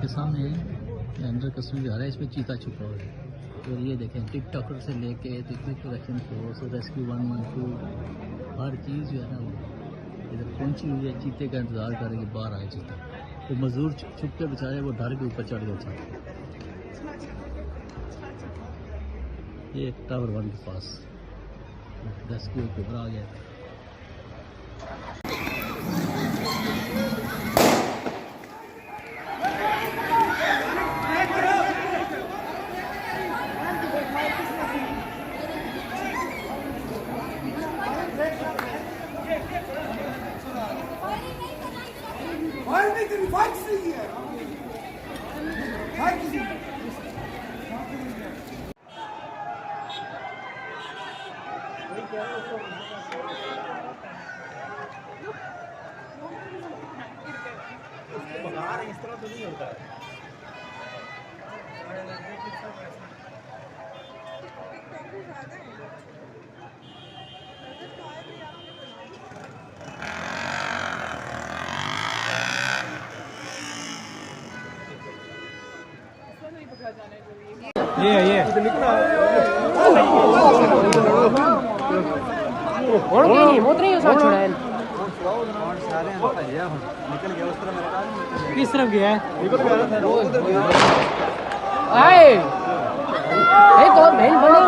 आपके सामने है अंडर कस्टडी आ रहा है, इसमें चीता छुपा हुआ है। और ये देखें टिकटॉकर से लेके तो कलेक्शन फोर्स, रेस्क्यू 112 हर चीज़ जो है ना वो इधर पहुंची हुई है। चीते का इंतज़ार करें कि बाहर आए चीता। तो मजदूर छुप के बेचारे वो डर के ऊपर चढ़ गए थे। ये टावर 1 के पास रेस्क्यू के ऊपर आ गया था। इस तरह तो नहीं होता है। ये किस तरफ गया है? आए तो बहन बने